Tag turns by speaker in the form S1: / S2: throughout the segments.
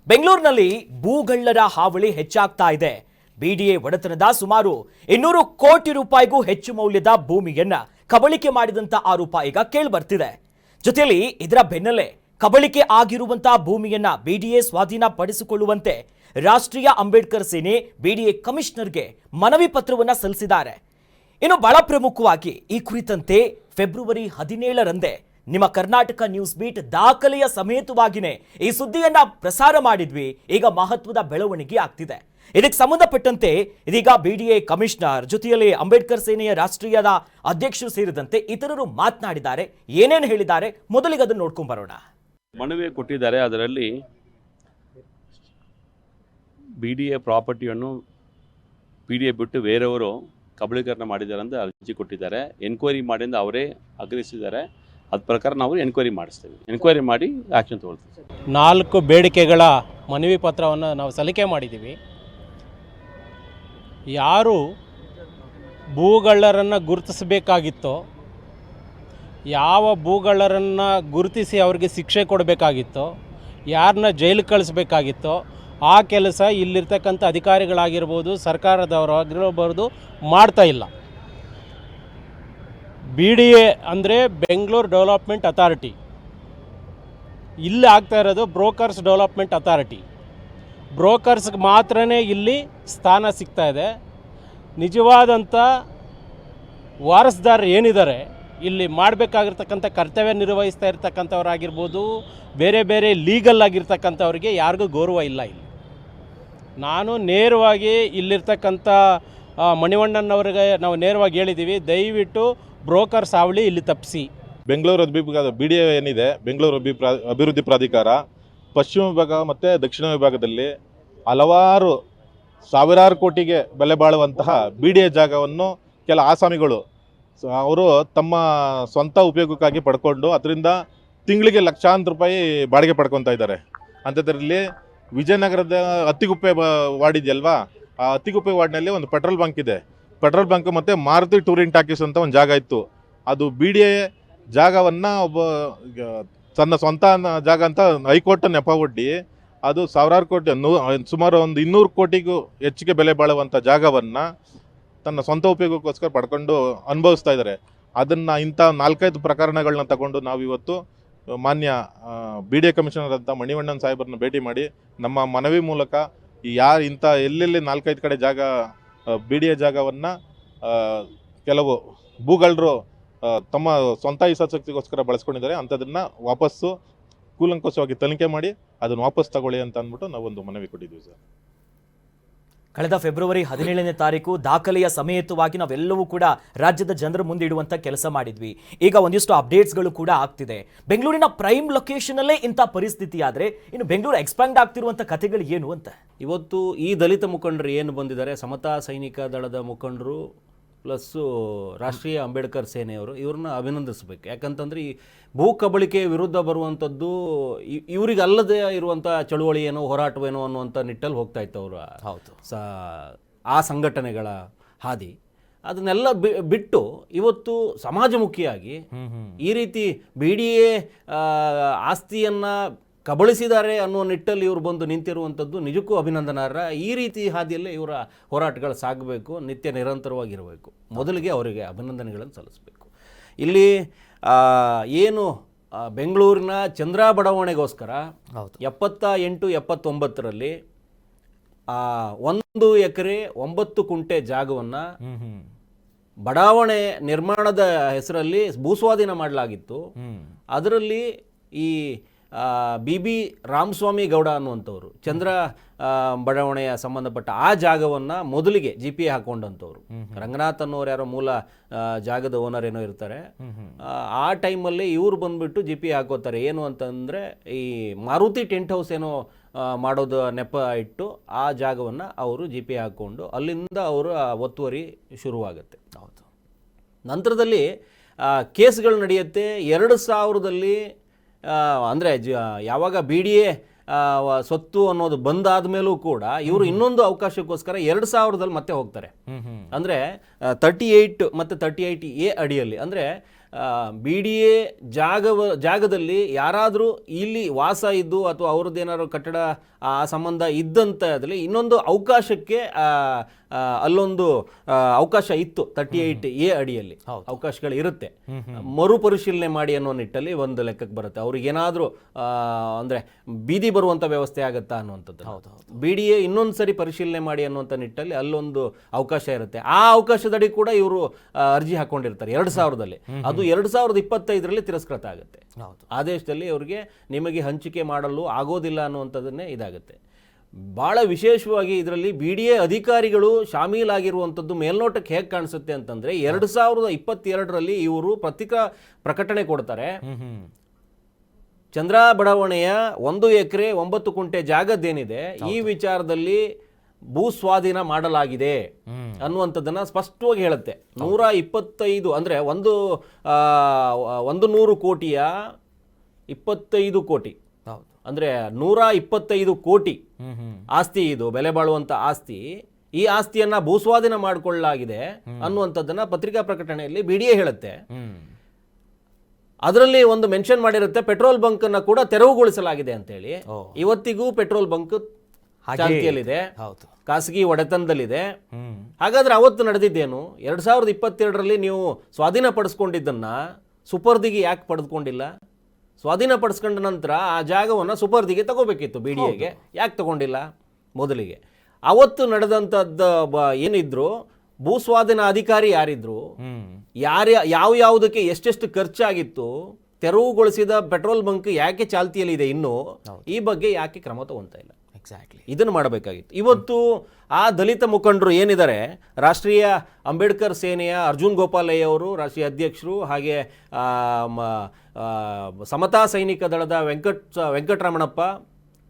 S1: ಬೆಂಗಳೂರಿನಲ್ಲಿ ಭೂಗಳ್ಳರ ಹಾವಳಿ ಹೆಚ್ಚಾಗ್ತಾ ಇದೆ. ಬಿಡಿಎ ಒಡೆತನದ ಸುಮಾರು 200 ಕೋಟಿ ರೂಪಾಯಿಗೂ ಹೆಚ್ಚು ಮೌಲ್ಯದ ಭೂಮಿಯನ್ನ ಕಬಳಿಕೆ ಮಾಡಿದಂತ ಆರೋಪ ಈಗ ಕೇಳಿಬರ್ತಿದೆ. ಜೊತೆಯಲ್ಲಿ ಇದರ ಬೆನ್ನಲ್ಲೇ ಕಬಳಿಕೆ ಆಗಿರುವಂತಹ ಭೂಮಿಯನ್ನ ಬಿಡಿಎ ಸ್ವಾಧೀನ ಪಡಿಸಿಕೊಳ್ಳುವಂತೆ ರಾಷ್ಟ್ರೀಯ ಅಂಬೇಡ್ಕರ್ ಸೇನೆ ಬಿಡಿಎ ಕಮಿಷನರ್ಗೆ ಮನವಿ ಪತ್ರವನ್ನ ಸಲ್ಲಿಸಿದ್ದಾರೆ. ಇನ್ನು ಬಹಳ ಪ್ರಮುಖವಾಗಿ ಈ ಕುರಿತಂತೆ ಫೆಬ್ರವರಿ 17ರಂದೇ ನಿಮ್ಮ ಕರ್ನಾಟಕ ನ್ಯೂಸ್ ಬೀಟ್ ದಾಖಲೆಯ ಸಮೇತವಾಗಿನೇ ಈ ಸುದ್ದಿಯನ್ನ ಪ್ರಸಾರ ಮಾಡಿದ್ವಿ. ಈಗ ಮಹತ್ವದ ಬೆಳವಣಿಗೆ ಆಗ್ತಿದೆ. ಇದಕ್ಕೆ ಸಂಬಂಧಪಟ್ಟಂತೆ ಇದೀಗ ಬಿಡಿಎ ಕಮಿಷನರ್ ಜೊತೆಯಲ್ಲಿ ಅಂಬೇಡ್ಕರ್ ಸೇನೆಯ ರಾಷ್ಟ್ರೀಯದ ಅಧ್ಯಕ್ಷರು ಸೇರಿದಂತೆ ಇತರರು ಮಾತನಾಡಿದ್ದಾರೆ. ಏನೇನು ಹೇಳಿದ್ದಾರೆ ಮೊದಲಿಗೆ ಅದನ್ನು ನೋಡ್ಕೊಂಡು ಬರೋಣ.
S2: ಮನವಿ ಕೊಟ್ಟಿದ್ದಾರೆ. ಅದರಲ್ಲಿ ಬಿಡಿಎ ಪ್ರಾಪರ್ಟಿಯನ್ನು ಬಿಡಿಎ ಬಿಟ್ಟು ಬೇರೆಯವರು ಕಬಳೀಕರಣ ಮಾಡಿದ್ದಾರೆ ಅಂತ ಅರ್ಜಿ ಕೊಟ್ಟಿದ್ದಾರೆ. ಎನ್ಕ್ವೈರಿ ಮಾಡಿಂದ ಅವರೇ ಆಗ್ರಹಿಸಿದ್ದಾರೆ. ಅದ ಪ್ರಕಾರ ನಾವು ಎನ್ಕ್ವೈರಿ ಮಾಡಿಸ್ತೇವೆ. ಎನ್ಕ್ವೈರಿ ಮಾಡಿ ಆ್ಯಕ್ಷನ್ ತಗೊಳ್ತೀವಿ.
S3: 4 ಬೇಡಿಕೆಗಳ ಮನವಿ ಪತ್ರವನ್ನು ನಾವು ಸಲ್ಲಿಕೆ ಮಾಡಿದ್ದೀವಿ. ಯಾರು ಭೂಗಳ್ಳರನ್ನು ಗುರುತಿಸಬೇಕಾಗಿತ್ತೋ, ಯಾವ ಭೂಗಳ್ಳರನ್ನು ಗುರುತಿಸಿ ಅವರಿಗೆ ಶಿಕ್ಷೆ ಕೊಡಬೇಕಾಗಿತ್ತೋ, ಯಾರನ್ನ ಜೈಲಿಗೆ ಕಳಿಸ್ಬೇಕಾಗಿತ್ತೋ ಆ ಕೆಲಸ ಇಲ್ಲಿರ್ತಕ್ಕಂಥ ಅಧಿಕಾರಿಗಳಾಗಿರ್ಬೋದು, ಸರ್ಕಾರದವರಾಗಿರ್ಬೋದು ಮಾಡ್ತಾ ಇಲ್ಲ. BDA ಅಂದರೆ ಬೆಂಗಳೂರು ಡೆವಲಪ್ಮೆಂಟ್ ಅಥಾರಿಟಿ, ಇಲ್ಲಿ ಆಗ್ತಾ ಇರೋದು ಬ್ರೋಕರ್ಸ್ ಡೆವಲಪ್ಮೆಂಟ್ ಅಥಾರಿಟಿ. ಬ್ರೋಕರ್ಸ್ಗೆ ಮಾತ್ರನೇ ಇಲ್ಲಿ ಸ್ಥಾನ ಸಿಗ್ತಾ ಇದೆ. ನಿಜವಾದಂಥ ವಾರಸ್ದಾರರು ಏನಿದ್ದಾರೆ, ಇಲ್ಲಿ ಮಾಡಬೇಕಾಗಿರ್ತಕ್ಕಂಥ ಕರ್ತವ್ಯ ನಿರ್ವಹಿಸ್ತಾ ಇರ್ತಕ್ಕಂಥವ್ರಾಗಿರ್ಬೋದು, ಬೇರೆ ಬೇರೆ ಲೀಗಲ್ ಆಗಿರ್ತಕ್ಕಂಥವ್ರಿಗೆ ಯಾರಿಗೂ ಗೌರವ ಇಲ್ಲ. ಇಲ್ಲಿ ನಾನು ನೇರವಾಗಿ ಇಲ್ಲಿರ್ತಕ್ಕಂಥ ಮಣಿವಣ್ಣನವ್ರಿಗೆ ನಾವು ನೇರವಾಗಿ ಹೇಳಿದ್ದೀವಿ, ದಯವಿಟ್ಟು ಬ್ರೋಕರ್ಸ್ ಹಾವಳಿ ಇಲ್ಲಿ ತಪ್ಪಿಸಿ.
S4: ಬೆಂಗಳೂರು BDA ಏನಿದೆ, ಬೆಂಗಳೂರು ಅಭಿವೃದ್ಧಿ ಪ್ರಾಧಿಕಾರ ಪಶ್ಚಿಮ ವಿಭಾಗ ಮತ್ತು ದಕ್ಷಿಣ ವಿಭಾಗದಲ್ಲಿ ಹಲವಾರು ಸಾವಿರಾರು ಕೋಟಿಗೆ ಬೆಲೆ ಬಾಳುವಂತಹ BDA ಜಾಗವನ್ನು ಕೆಲ ಆಸಾಮಿಗಳು ಅವರು ತಮ್ಮ ಸ್ವಂತ ಉಪಯೋಗಕ್ಕಾಗಿ ಪಡ್ಕೊಂಡು ಅದರಿಂದ ತಿಂಗಳಿಗೆ ಲಕ್ಷಾಂತರ ರೂಪಾಯಿ ಬಾಡಿಗೆ ಪಡ್ಕೊತಾ ಇದ್ದಾರೆ. ಅಂಥದ್ರಲ್ಲಿ ವಿಜಯನಗರದ ಅತ್ತಿಗುಪ್ಪೆ ವಾರ್ಡ್ ಇದೆಯಲ್ವಾ, ಆ ಅತ್ತಿಗುಪ್ಪೆ ವಾರ್ಡ್ನಲ್ಲಿ ಒಂದು ಪೆಟ್ರೋಲ್ ಬಂಕ್ ಇದೆ. ಪೆಟ್ರೋಲ್ ಬಂಕ್ ಮತ್ತು ಮಾರುತಿ ಟೂರಿಂಗ್ ಟಾಕೀಸ್ ಅಂತ ಒಂದು ಜಾಗ ಇತ್ತು. ಅದು BDA ಜಾಗವನ್ನು ಒಬ್ಬ ತನ್ನ ಸ್ವಂತ ಜಾಗ ಅಂತ ಹೈಕೋರ್ಟ್ ನೆಪ ಒಡ್ಡಿ ಅದು ಸಾವಿರಾರು ಕೋಟಿ, ಸುಮಾರು ಒಂದು 200 ಕೋಟಿಗೂ ಹೆಚ್ಚಿಗೆ ಬೆಲೆ ಬಾಳುವಂಥ ಜಾಗವನ್ನು ತನ್ನ ಸ್ವಂತ ಉಪಯೋಗಕ್ಕೋಸ್ಕರ ಪಡ್ಕೊಂಡು ಅನುಭವಿಸ್ತಾ ಇದ್ದಾರೆ. ಅದನ್ನು ಇಂಥ 4-5 ಪ್ರಕರಣಗಳನ್ನ ತಗೊಂಡು ನಾವು ಇವತ್ತು ಮಾನ್ಯ BDA ಕಮಿಷನರ್ ಅಂತ ಮಣಿವಣ್ಣನ್ ಸಾಹೇಬರನ್ನ ಭೇಟಿ ಮಾಡಿ ನಮ್ಮ ಮನವಿ ಮೂಲಕ ಇಂಥ ಎಲ್ಲೆಲ್ಲಿ 4-5 ಕಡೆ ಜಾಗ BDA ಜಾಗವನ್ನು ಕೆಲವು ಭೂಗಳ್ಳರು ತಮ್ಮ ಸ್ವಂತ ಹಿತಾಸಕ್ತಿಗೋಸ್ಕರ ಬಳಸ್ಕೊಂಡಿದ್ದಾರೆ. ಅಂಥದನ್ನು ವಾಪಸ್ಸು ಕೂಲಂಕುಷವಾಗಿ ತನಿಖೆ ಮಾಡಿ ಅದನ್ನು ವಾಪಸ್ ತಗೊಳ್ಳಿ ಅಂತ ಅಂದ್ಬಿಟ್ಟು ನಾವೊಂದು ಮನವಿ ಕೊಟ್ಟಿದ್ದೀವಿ ಸರ್.
S1: ಕಳೆದ ಫೆಬ್ರವರಿ 17ನೇ ತಾರೀಕು ದಾಖಲೆಯ ಸಮೇತವಾಗಿ ನಾವೆಲ್ಲವೂ ಕೂಡ ರಾಜ್ಯದ ಜನರ ಮುಂದೆ ಇಡುವಂಥ ಕೆಲಸ ಮಾಡಿದ್ವಿ. ಈಗ ಒಂದಿಷ್ಟು ಅಪ್ಡೇಟ್ಸ್ಗಳು ಕೂಡ ಆಗ್ತಿದೆ. ಬೆಂಗಳೂರಿನ ಪ್ರೈಮ್ ಲೊಕೇಶನಲ್ಲೇ ಇಂಥ ಪರಿಸ್ಥಿತಿ ಆದರೆ ಇನ್ನು ಬೆಂಗಳೂರು ಎಕ್ಸ್ಪ್ಯಾಂಡ್ ಆಗ್ತಿರುವಂಥ ಕಥೆಗಳು ಏನು ಅಂತ
S3: ಇವತ್ತು ಈ ದಲಿತ ಮುಖಂಡರು ಏನು ಬಂದಿದ್ದಾರೆ, ಸಮತಾ ಸೈನಿಕ ದಳದ ಮುಖಂಡರು ಪ್ಲಸ್ಸು ರಾಷ್ಟ್ರೀಯ ಅಂಬೇಡ್ಕರ್ ಸೇನೆಯವರು, ಇವ್ರನ್ನ ಅಭಿನಂದಿಸಬೇಕು. ಯಾಕಂತಂದರೆ ಈ ಭೂ ಕಬಳಿಕೆ ವಿರುದ್ಧ ಬರುವಂಥದ್ದು ಇವರಿಗೆ ಅಲ್ಲದೆ ಇರುವಂಥ ಚಳುವಳಿ ಏನೋ ಹೋರಾಟವೇನೋ ಅನ್ನುವಂಥ ನಿಟ್ಟಲ್ಲಿ ಹೋಗ್ತಾ ಇತ್ತು ಅವರು.
S1: ಹೌದು,
S3: ಆ ಸಂಘಟನೆಗಳ ಹಾದಿ ಅದನ್ನೆಲ್ಲ ಬಿಟ್ಟು ಇವತ್ತು ಸಮಾಜಮುಖಿಯಾಗಿ ಈ ರೀತಿ BDA ಆಸ್ತಿಯನ್ನು ಕಬಳಿಸಿದ್ದಾರೆ ಅನ್ನುವ ನಿಟ್ಟಲ್ಲಿ ಇವರು ಬಂದು ನಿಂತಿರುವಂಥದ್ದು ನಿಜಕ್ಕೂ ಅಭಿನಂದನಾರ್ಹ. ಈ ರೀತಿ ಹಾದಿಯಲ್ಲೇ ಇವರ ಹೋರಾಟಗಳು ಸಾಗಬೇಕು, ನಿತ್ಯ ನಿರಂತರವಾಗಿರಬೇಕು. ಮೊದಲಿಗೆ ಅವರಿಗೆ ಅಭಿನಂದನೆಗಳನ್ನು ಸಲ್ಲಿಸಬೇಕು. ಇಲ್ಲಿ ಏನು ಬೆಂಗಳೂರಿನ ಚಂದ್ರ ಬಡಾವಣೆಗೋಸ್ಕರ 78-79ರಲ್ಲಿ 1 ಎಕರೆ 9 ಕುಂಟೆ ಜಾಗವನ್ನು ಬಡಾವಣೆ ನಿರ್ಮಾಣದ ಹೆಸರಲ್ಲಿ ಭೂಸ್ವಾಧೀನ ಮಾಡಲಾಗಿತ್ತು. ಅದರಲ್ಲಿ ಈ BB ರಾಮಸ್ವಾಮಿ ಗೌಡ ಅನ್ನುವಂಥವ್ರು ಚಂದ್ರ ಬಡಾವಣೆಯ ಸಂಬಂಧಪಟ್ಟ ಆ ಜಾಗವನ್ನು ಮೊದಲಿಗೆ GPA ಹಾಕೊಂಡಂಥವ್ರು. ರಂಗನಾಥ್ ಅನ್ನೋರು ಯಾರೋ ಮೂಲ ಜಾಗದ ಓನರ್ ಏನೋ ಇರ್ತಾರೆ. ಆ ಟೈಮಲ್ಲಿ ಇವ್ರು ಬಂದುಬಿಟ್ಟು GPA ಹಾಕೋತಾರೆ. ಏನು ಅಂತಂದರೆ ಈ ಮಾರುತಿ ಟೆಂಟ್ ಹೌಸ್ ಏನೋ ಮಾಡೋದು ನೆಪ ಇಟ್ಟು ಆ ಜಾಗವನ್ನು ಅವರು GPA ಹಾಕ್ಕೊಂಡು ಅಲ್ಲಿಂದ ಅವರು ಒತ್ತುವರಿ ಶುರುವಾಗುತ್ತೆ. ಹೌದು, ನಂತರದಲ್ಲಿ ಕೇಸ್ಗಳು ನಡೆಯುತ್ತೆ. 2000ರಲ್ಲಿ ಅಂದರೆ ಯಾವಾಗ BDA ಸ್ವತ್ತು ಅನ್ನೋದು ಬಂದಾದ ಮೇಲೂ ಕೂಡ ಇವರು ಇನ್ನೊಂದು ಅವಕಾಶಕ್ಕೋಸ್ಕರ 2000ರಲ್ಲಿ ಮತ್ತೆ ಹೋಗ್ತಾರೆ. ಅಂದರೆ 38 ಮತ್ತು 38A ಅಡಿಯಲ್ಲಿ, ಅಂದರೆ BDA ಜಾಗದಲ್ಲಿ ಯಾರಾದರೂ ಇಲ್ಲಿ ವಾಸ ಇದ್ದು ಅಥವಾ ಅವ್ರದ್ದೇನಾದ್ರು ಕಟ್ಟಡ ಆ ಸಂಬಂಧ ಇದ್ದಂಥದ್ರಲ್ಲಿ ಇನ್ನೊಂದು ಅವಕಾಶಕ್ಕೆ ಅಲ್ಲೊಂದು ಅವಕಾಶ ಇತ್ತು 38A ಅಡಿಯಲ್ಲಿ ಅವಕಾಶಗಳು ಇರುತ್ತೆ. ಮರುಪರಿಶೀಲನೆ ಮಾಡಿ ಅನ್ನೋ ನಿಟ್ಟಲ್ಲಿ ಒಂದು ಲೆಕ್ಕಕ್ಕೆ ಬರುತ್ತೆ. ಅವ್ರಿಗೇನಾದರೂ ಅಂದರೆ ಬೀದಿ ಬರುವಂಥ ವ್ಯವಸ್ಥೆ ಆಗುತ್ತಾ ಅನ್ನುವಂಥದ್ದು. BDA ಇನ್ನೊಂದು ಸರಿ ಪರಿಶೀಲನೆ ಮಾಡಿ ಅನ್ನುವಂಥ ನಿಟ್ಟಲ್ಲಿ ಅಲ್ಲೊಂದು ಅವಕಾಶ ಇರುತ್ತೆ. ಆ ಅವಕಾಶದಡಿ ಕೂಡ ಇವರು ಅರ್ಜಿ ಹಾಕೊಂಡಿರ್ತಾರೆ 2000ರಲ್ಲಿ. ಅದು 2025ರಲ್ಲಿ ತಿರಸ್ಕೃತ ಆಗುತ್ತೆ. ಆದೇಶದಲ್ಲಿ ಅವ್ರಿಗೆ ನಿಮಗೆ ಹಂಚಿಕೆ ಮಾಡಲು ಆಗೋದಿಲ್ಲ ಅನ್ನುವಂಥದ್ದನ್ನೇ ಇದಾಗುತ್ತೆ. ಭಾಳ ವಿಶೇಷವಾಗಿ ಇದರಲ್ಲಿ BDA ಅಧಿಕಾರಿಗಳು ಶಾಮೀಲಾಗಿರುವಂಥದ್ದು ಮೇಲ್ನೋಟಕ್ಕೆ ಹೇಗೆ ಕಾಣಿಸುತ್ತೆ ಅಂತಂದರೆ 2022ರಲ್ಲಿ ಇವರು ಪ್ರಕಟಣೆ ಕೊಡ್ತಾರೆ. ಚಂದ್ರ ಬಡಾವಣೆಯ 1 ಎಕರೆ 9 ಕುಂಟೆ ಜಾಗದ್ದೇನಿದೆ ಈ ವಿಚಾರದಲ್ಲಿ ಭೂ ಸ್ವಾಧೀನ ಮಾಡಲಾಗಿದೆ ಅನ್ನುವಂಥದ್ದನ್ನ ಸ್ಪಷ್ಟವಾಗಿ ಹೇಳುತ್ತೆ. 125 ಅಂದರೆ 100 ಕೋಟಿಯ 25 ಕೋಟಿ ಅಂದರೆ 125 ಕೋಟಿ ಆಸ್ತಿ, ಇದು ಬೆಲೆ ಬಾಳುವಂಥ ಆಸ್ತಿ. ಈ ಆಸ್ತಿಯನ್ನ ಭೂಸ್ವಾಧೀನ ಮಾಡಿಕೊಳ್ಳಲಾಗಿದೆ ಅನ್ನುವಂಥದ್ದನ್ನ ಪತ್ರಿಕಾ ಪ್ರಕಟಣೆಯಲ್ಲಿ BDA ಹೇಳುತ್ತೆ. ಅದರಲ್ಲಿ ಒಂದು ಮೆನ್ಷನ್ ಮಾಡಿರುತ್ತೆ, ಪೆಟ್ರೋಲ್ ಬಂಕ್ ಅನ್ನ ಕೂಡ ತೆರವುಗೊಳಿಸಲಾಗಿದೆ ಅಂತೇಳಿ. ಇವತ್ತಿಗೂ ಪೆಟ್ರೋಲ್ ಬಂಕ್ ಚಾಲ್ತಿಯಲ್ಲಿದೆ, ಖಾಸಗಿ ಒಡೆತನದಲ್ಲಿದೆ. ಹಾಗಾದ್ರೆ ಅವತ್ತು ನಡೆದಿದ್ದೇನು? 2022ರಲ್ಲಿ ನೀವು ಸ್ವಾಧೀನ ಪಡಿಸ್ಕೊಂಡಿದ್ದನ್ನ ಸುಪರ್ದಿಗೆ ಯಾಕೆ ಪಡೆದುಕೊಂಡಿಲ್ಲ? ಸ್ವಾಧೀನ ಪಡಿಸ್ಕೊಂಡ ನಂತರ ಆ ಜಾಗವನ್ನು ಸುಪರ್ದಿಗೆ ತಗೋಬೇಕಿತ್ತು BDAಗೆ, ಯಾಕೆ ತಗೊಂಡಿಲ್ಲ? ಮೊದಲಿಗೆ ಅವತ್ತು ನಡೆದಂಥದ್ದು ಏನಿದ್ರು ಭೂಸ್ವಾಧೀನ ಅಧಿಕಾರಿ ಯಾರಿದ್ರು, ಯಾವುದಕ್ಕೆ ಎಷ್ಟೆಷ್ಟು ಖರ್ಚಾಗಿತ್ತು, ತೆರವುಗೊಳಿಸಿದ ಪೆಟ್ರೋಲ್ ಬಂಕ್ ಯಾಕೆ ಚಾಲ್ತಿಯಲ್ಲಿದೆ ಇನ್ನೂ, ಈ ಬಗ್ಗೆ ಯಾಕೆ ಕ್ರಮ ತಗೊಂತ ಇಲ್ಲ? ಇದನ್ನು ಮಾಡಬೇಕಾಗಿತ್ತು. ಇವತ್ತು ಆ ದಲಿತ ಮುಖಂಡರು ಏನಿದ್ದಾರೆ, ರಾಷ್ಟ್ರೀಯ ಅಂಬೇಡ್ಕರ್ ಸೇನೆಯ ಅರ್ಜುನ್ ಗೋಪಾಲಯ್ಯ ಅವರು ರಾಷ್ಟ್ರೀಯ ಅಧ್ಯಕ್ಷರು, ಹಾಗೆ ಸಮತಾ ಸೈನಿಕ ದಳದ ವೆಂಕಟರಮಣಪ್ಪ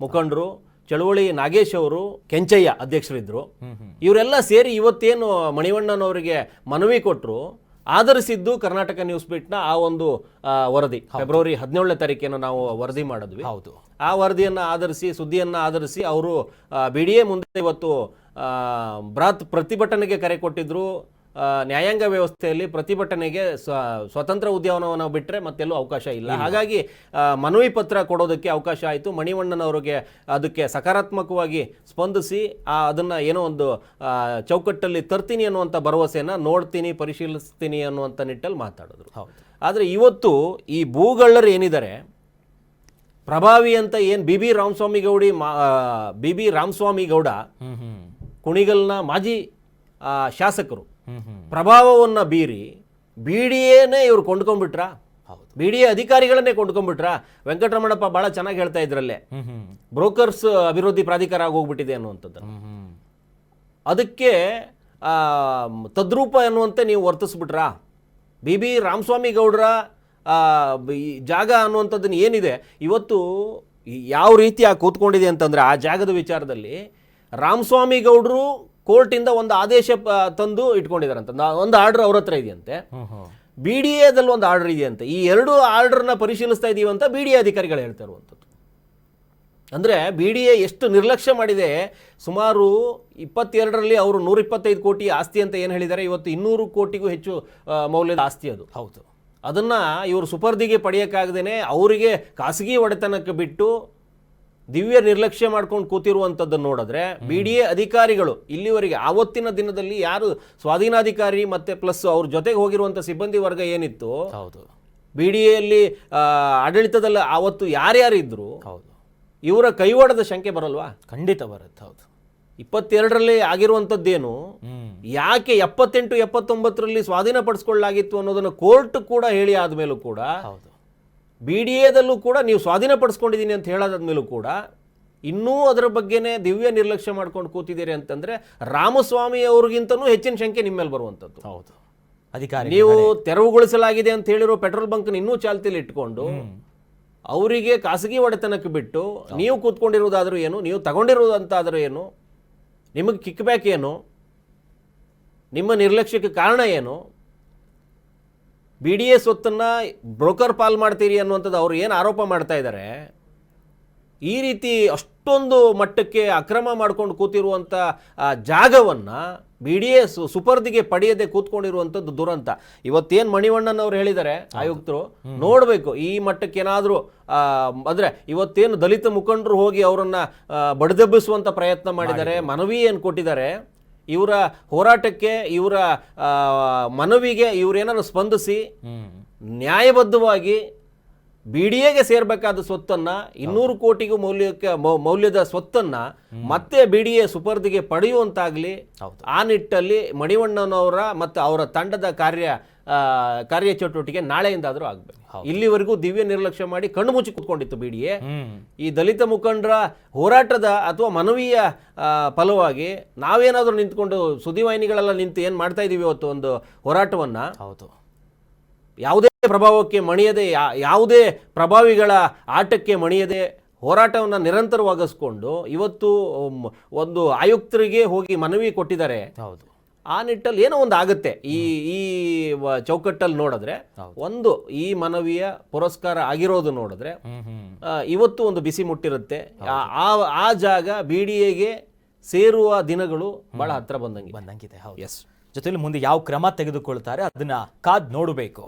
S3: ಮುಖಂಡರು, ಚಳುವಳಿ ನಾಗೇಶ್ ಅವರು, ಕೆಂಚಯ್ಯ ಅಧ್ಯಕ್ಷರಿದ್ದರು. ಇವರೆಲ್ಲ ಸೇರಿ ಇವತ್ತೇನು ಮಣಿವಣ್ಣನವರಿಗೆ ಮನವಿ ಕೊಟ್ಟರು, ಆಧರಿಸಿದ್ದು ಕರ್ನಾಟಕ ನ್ಯೂಸ್ ಬೀಟ್ನ ಆ ಒಂದು ವರದಿ. ಫೆಬ್ರವರಿ 17ನೇ ತಾರೀಕೇನು ನಾವು ವರದಿ ಮಾಡಿದ್ವಿ. ಆ ವರದಿಯನ್ನು ಆಧರಿಸಿ, ಸುದ್ದಿಯನ್ನು ಆಧರಿಸಿ ಅವರು BDA ಮುಂದೆ ಇವತ್ತು ಬೃಹತ್ ಪ್ರತಿಭಟನೆಗೆ ಕರೆ ಕೊಟ್ಟಿದ್ರು. ನ್ಯಾಯಾಂಗ ವ್ಯವಸ್ಥೆಯಲ್ಲಿ ಪ್ರತಿಭಟನೆಗೆ ಸ್ವತಂತ್ರ ಉದ್ಯಾನವನ ಬಿಟ್ಟರೆ ಮತ್ತೆಲ್ಲೂ ಅವಕಾಶ ಇಲ್ಲ. ಹಾಗಾಗಿ ಮನವಿ ಪತ್ರ ಕೊಡೋದಕ್ಕೆ ಅವಕಾಶ ಆಯಿತು. ಮಣಿವಣ್ಣನವರಿಗೆ ಅದಕ್ಕೆ ಸಕಾರಾತ್ಮಕವಾಗಿ ಸ್ಪಂದಿಸಿ ಅದನ್ನು ಏನೋ ಒಂದು ಚೌಕಟ್ಟಲ್ಲಿ ತರ್ತೀನಿ ಅನ್ನುವಂಥ ಭರವಸೆಯನ್ನು, ನೋಡ್ತೀನಿ, ಪರಿಶೀಲಿಸ್ತೀನಿ ಅನ್ನುವಂಥ ನಿಟ್ಟಲ್ಲಿ ಮಾತಾಡಿದ್ರು. ಆದರೆ ಇವತ್ತು ಈ ಭೂಗಳ್ಳರು ಏನಿದ್ದಾರೆ, ಪ್ರಭಾವಿ ಅಂತ ಏನು BB ರಾಮಸ್ವಾಮಿ ಗೌಡ ಕುಣಿಗಲ್ನ ಮಾಜಿ ಶಾಸಕರು ಪ್ರಭಾವವನ್ನು ಬೀರಿ BDAನೇ ಇವ್ರು ಕೊಂಡ್ಕೊಂಡ್ಬಿಟ್ರ, BDA ಅಧಿಕಾರಿಗಳನ್ನೇ ಕೊಂಡ್ಕೊಂಡ್ಬಿಟ್ರ. ವೆಂಕಟರಮಣಪ್ಪ ಬಹಳ ಚೆನ್ನಾಗಿ ಹೇಳ್ತಾ ಇದ್ರಲ್ಲೇ, ಬ್ರೋಕರ್ಸ್ ಅಭಿವೃದ್ಧಿ ಪ್ರಾಧಿಕಾರ ಆಗೋಗ್ಬಿಟ್ಟಿದೆ ಅನ್ನುವಂಥದ್ದು. ಅದಕ್ಕೆ ತದ್ರೂಪ ಎನ್ನುವಂತೆ ನೀವು ವರ್ತಿಸ್ಬಿಟ್ರ. BB ರಾಮಸ್ವಾಮಿ ಗೌಡರ ಜಾಗ ಅನ್ನುವಂಥದ್ದನ್ನು ಏನಿದೆ ಇವತ್ತು ಯಾವ ರೀತಿ ಕೂತ್ಕೊಂಡಿದೆ ಅಂತಂದರೆ, ಆ ಜಾಗದ ವಿಚಾರದಲ್ಲಿ ರಾಮಸ್ವಾಮಿ ಗೌಡರು ಕೋರ್ಟಿಂದ ಒಂದು ಆದೇಶ ತಂದು ಇಟ್ಕೊಂಡಿದಾರಂತ, ಒಂದು ಆರ್ಡರ್ ಅವ್ರ ಹತ್ರ ಇದೆಯಂತೆ. BDAದಲ್ಲಿ ಒಂದು ಆರ್ಡರ್ ಇದೆಯಂತೆ. ಈ 2 ಆರ್ಡರ್ನ ಪರಿಶೀಲಿಸ್ತಾ ಇದೀವಿ ಅಂತ BDA ಅಧಿಕಾರಿಗಳು ಹೇಳ್ತಾ ಇರುವಂಥದ್ದು. ಅಂದರೆ BDA ಎಷ್ಟು ನಿರ್ಲಕ್ಷ್ಯ ಮಾಡಿದೆ. ಸುಮಾರು 22ರಲ್ಲಿ ಅವರು 125 ಕೋಟಿ ಆಸ್ತಿ ಅಂತ ಏನು ಹೇಳಿದ್ದಾರೆ, ಇವತ್ತು 200 ಕೋಟಿಗೂ ಹೆಚ್ಚು ಮೌಲ್ಯದ ಆಸ್ತಿ ಅದು. ಅದನ್ನು ಇವರು ಸುಪರ್ದಿಗೆ ಪಡೆಯೋಕ್ಕಾಗದೇನೆ ಅವರಿಗೆ ಖಾಸಗಿ ಒಡೆತನಕ್ಕೆ ಬಿಟ್ಟು ದಿವ್ಯ ನಿರ್ಲಕ್ಷ್ಯ ಮಾಡ್ಕೊಂಡು ಕೂತಿರುವಂಥದ್ದನ್ನು ನೋಡಿದ್ರೆ, BDA ಅಧಿಕಾರಿಗಳು ಇಲ್ಲಿವರೆಗೆ ಆವತ್ತಿನ ದಿನದಲ್ಲಿ ಯಾರು ಸ್ವಾಧೀನಾಧಿಕಾರಿ ಮತ್ತೆ ಪ್ಲಸ್ ಅವ್ರ ಜೊತೆಗೆ ಹೋಗಿರುವಂಥ ಸಿಬ್ಬಂದಿ ವರ್ಗ ಏನಿತ್ತು, BDAಯಲ್ಲಿ ಆಡಳಿತದಲ್ಲಿ ಆವತ್ತು ಯಾರ್ಯಾರಿದ್ರು, ಇವರ ಕೈವಾಡದ ಶಂಕೆ ಬರಲ್ವಾ?
S1: ಖಂಡಿತ ಬರುತ್ತೆ.
S3: 22ರಲ್ಲಿ ಆಗಿರುವಂಥದ್ದೇನು, ಯಾಕೆ 78, 79ರಲ್ಲಿ ಸ್ವಾಧೀನ ಪಡಿಸ್ಕೊಳ್ಳಲಾಗಿತ್ತು ಅನ್ನೋದನ್ನು ಕೋರ್ಟ್ ಕೂಡ ಹೇಳಿ ಆದಮೇಲೂ ಕೂಡ, BDAದಲ್ಲೂ ಕೂಡ ನೀವು ಸ್ವಾಧೀನ ಪಡಿಸ್ಕೊಂಡಿದ್ದೀನಿ ಅಂತ ಹೇಳಾದ್ಮೇಲೂ ಕೂಡ ಇನ್ನೂ ಅದರ ಬಗ್ಗೆನೇ ದಿವ್ಯ ನಿರ್ಲಕ್ಷ್ಯ ಮಾಡ್ಕೊಂಡು ಕೂತಿದ್ದೀರಿ ಅಂತಂದ್ರೆ, ರಾಮಸ್ವಾಮಿ ಅವ್ರಿಗಿಂತನೂ ಹೆಚ್ಚಿನ ಶಂಕೆ ನಿಮ್ಮ ಮೇಲೆ ಬರುವಂಥದ್ದು.
S1: ಅಧಿಕಾರಿ
S3: ನೀವು ತೆರವುಗೊಳಿಸಲಾಗಿದೆ ಅಂತ ಹೇಳಿರೋ ಪೆಟ್ರೋಲ್ ಬಂಕ್ ಇನ್ನೂ ಚಾಲ್ತಿಯಲ್ಲಿ ಇಟ್ಕೊಂಡು ಅವರಿಗೆ ಖಾಸಗಿ ಒಡೆತನಕ್ಕೆ ಬಿಟ್ಟು ನೀವು ಕೂತ್ಕೊಂಡಿರುವುದಾದ್ರೂ ಏನು, ನೀವು ತಗೊಂಡಿರುವುದಂತಾದ್ರೂ ಏನು, ನಿಮಗೆ ಕಿಕ್ ಬ್ಯಾಕ್ ಏನು, ನಿಮ್ಮ ನಿರ್ಲಕ್ಷ್ಯಕ್ಕೆ ಕಾರಣ ಏನು, BDA ಸ್ವತ್ತನ್ನು ಬ್ರೋಕರ್ ಪಾಲ್ ಮಾಡ್ತೀರಿ ಅನ್ನುವಂಥದ್ದು ಅವ್ರು ಏನು ಆರೋಪ ಮಾಡ್ತಾ ಇದ್ದಾರೆ, ಈ ರೀತಿ ಅಷ್ಟೊಂದು ಮಟ್ಟಕ್ಕೆ ಅಕ್ರಮ ಮಾಡ್ಕೊಂಡು ಕೂತಿರುವಂಥ ಜಾಗವನ್ನು BDA ಸುಪರ್ದಿಗೆ ಪಡೆಯದೆ ಕೂತ್ಕೊಂಡಿರುವಂಥದ್ದು ದುರಂತ. ಇವತ್ತೇನು ಮಣಿವಣ್ಣನವ್ರು ಹೇಳಿದ್ದಾರೆ ಆಯುಕ್ತರು, ನೋಡಬೇಕು ಈ ಮಟ್ಟಕ್ಕೆ ಏನಾದರೂ ಅಂದರೆ ಇವತ್ತೇನು ದಲಿತ ಮುಖಂಡರು ಹೋಗಿ ಅವರನ್ನು ಬಡಿದೆಬ್ಬಿಸುವಂಥ ಪ್ರಯತ್ನ ಮಾಡಿದ್ದಾರೆ, ಮನವಿ ಏನು ಕೊಟ್ಟಿದ್ದಾರೆ, ಇವರ ಹೋರಾಟಕ್ಕೆ ಇವರ ಮನವಿಗೆ ಇವರೇನಾದ್ರು ಸ್ಪಂದಿಸಿ ನ್ಯಾಯಬದ್ಧವಾಗಿ BDAಗೆ ಸೇರ್ಬೇಕಾದ ಸ್ವತ್ತನ್ನು 200 ಕೋಟಿಗೂ ಮೌಲ್ಯದ ಸ್ವತ್ತನ್ನು ಮತ್ತೆ BDA ಸುಪರ್ದಿಗೆ ಪಡೆಯುವಂತಾಗಲಿ, ಆ ನಿಟ್ಟಲ್ಲಿ ಮಣಿವಣ್ಣನವರ ಮತ್ತು ಅವರ ತಂಡದ ಕಾರ್ಯಚಟುವಟಿಕೆ ನಾಳೆಯಿಂದಾದರೂ ಆಗಬೇಕು. ಇಲ್ಲಿವರೆಗೂ ದಿವ್ಯ ನಿರ್ಲಕ್ಷ್ಯ ಮಾಡಿ ಕಣ್ಣು ಮುಚ್ಚಿ ಕೂತ್ಕೊಂಡಿತ್ತು BDA. ಈ ದಲಿತ ಮುಖಂಡರ ಹೋರಾಟದ ಅಥವಾ ಮನವಿಯ ಫಲವಾಗಿ ನಾವೇನಾದರೂ ನಿಂತ್ಕೊಂಡು ಸುದ್ದಿವಾಹಿನಿಗಳೆಲ್ಲ ನಿಂತು ಏನು ಮಾಡ್ತಾ ಇದೀವಿ ಇವತ್ತು ಒಂದು ಹೋರಾಟವನ್ನು, ಯಾವುದೇ ಪ್ರಭಾವಕ್ಕೆ ಮಣಿಯದೆ, ಯಾವುದೇ ಪ್ರಭಾವಿಗಳ ಆಟಕ್ಕೆ ಮಣಿಯದೆ ಹೋರಾಟವನ್ನು ನಿರಂತರವಾಗಿಸ್ಕೊಂಡು ಇವತ್ತು ಒಂದು ಆಯುಕ್ತರಿಗೆ ಹೋಗಿ ಮನವಿ ಕೊಟ್ಟಿದ್ದಾರೆ. ಆ ನಿಟ್ಟಲ್ಲಿ ಏನೋ ಒಂದು ಆಗುತ್ತೆ ಈ ಚೌಕಟ್ಟಲ್ಲಿ ನೋಡಿದ್ರೆ, ಒಂದು ಈ ಮನವಿಯ ಪುರಸ್ಕಾರ ಆಗಿರೋದು ನೋಡಿದ್ರೆ ಇವತ್ತು ಒಂದು ಬಿಸಿ ಮುಟ್ಟಿರುತ್ತೆ. ಆ ಜಾಗ BDAಗೆ ಸೇರುವ ದಿನಗಳು ಬಹಳ ಹತ್ರ ಬಂದಂಗಿದೆ.
S1: ಎಸ್, ಜೊತೆಲಿ ಮುಂದೆ ಯಾವ ಕ್ರಮ ತೆಗೆದುಕೊಳ್ತಾರೆ ಅದನ್ನ ಕಾದ್ ನೋಡಬೇಕು.